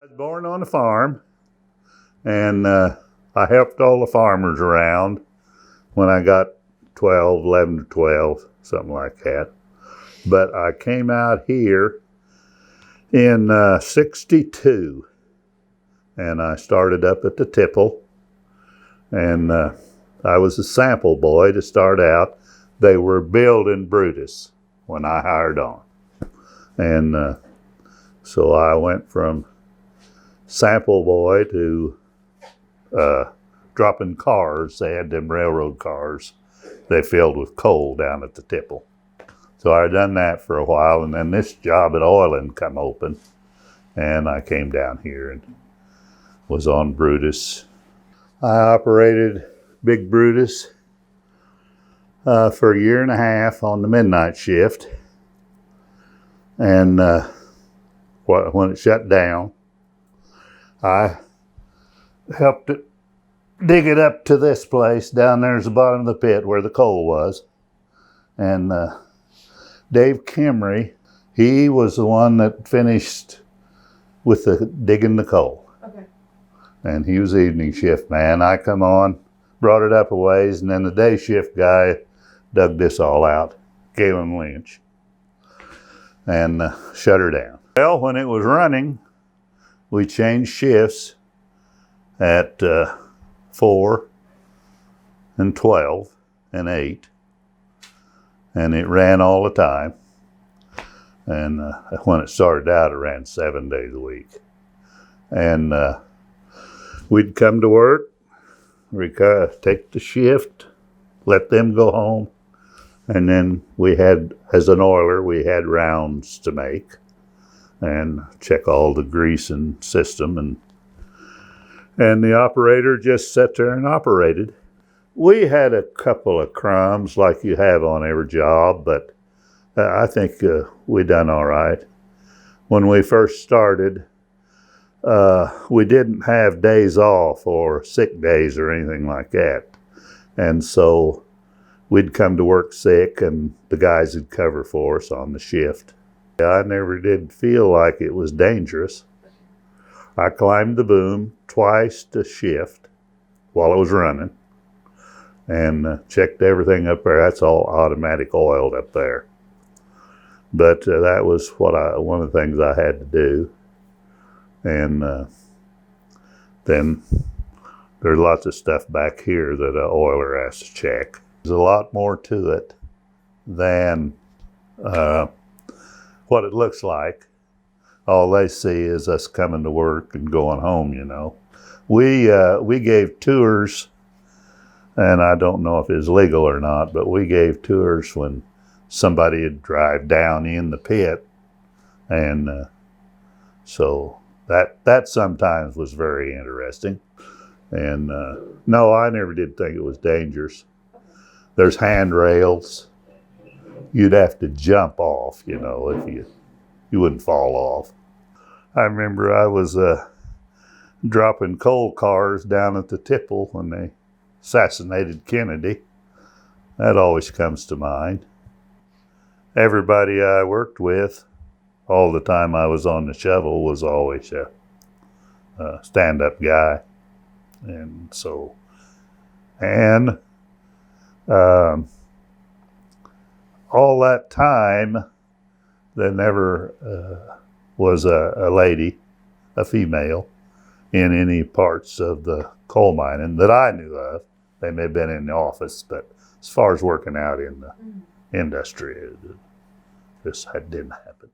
I was born on a farm, and I helped all the farmers around when I got 11 to 12, something like that. But I came out here in 62, and I started up at the tipple, and I was a sample boy to start out. They were building Brutus when I hired on. And so I went from sample boy to dropping cars. They had them railroad cars they filled with coal down at the tipple. So I done that for a while, and then this job at Oiling come open, and I came down here and was on Brutus. I operated Big Brutus for a year and a half on the midnight shift, and when it shut down, I helped it dig it up to this place. Down there's the bottom of the pit where the coal was. And Dave Kimry, he was the one that finished with the digging the coal. Okay. And he was the evening shift man. I come on, brought it up a ways, and then the day shift guy dug this all out, Galen Lynch, and shut her down. Well, when it was running, we changed shifts at 4 and 12 and 8, and it ran all the time. And when it started out, it ran 7 days a week. And we'd come to work, we'd take the shift, let them go home, and then we had, as an oiler, we had rounds to make and check all the grease and system, and the operator just sat there and operated. We had a couple of crumbs like you have on every job, but I think we done all right. When we first started, we didn't have days off or sick days or anything like that. And so we'd come to work sick, and the guys would cover for us on the shift. I never did feel like it was dangerous. I climbed the boom twice a shift while it was running, and checked everything up there. That's all automatic oiled up there. But that was one of the things I had to do. And then there's lots of stuff back here that an oiler has to check. There's a lot more to it than what it looks like. All they see is us coming to work and going home, you know. We gave tours, and I don't know if it's legal or not, but we gave tours when somebody would drive down in the pit. And so that sometimes was very interesting. And no, I never did think it was dangerous. There's handrails. You'd have to jump off, you know, if you wouldn't fall off. I remember I was dropping coal cars down at the tipple when they assassinated Kennedy. That always comes to mind. Everybody I worked with all the time I was on the shovel was always a stand-up guy. And so, and all that time, there never was a lady, a female, in any parts of the coal mining that I knew of. They may have been in the office, but as far as working out in the industry, it just didn't happen.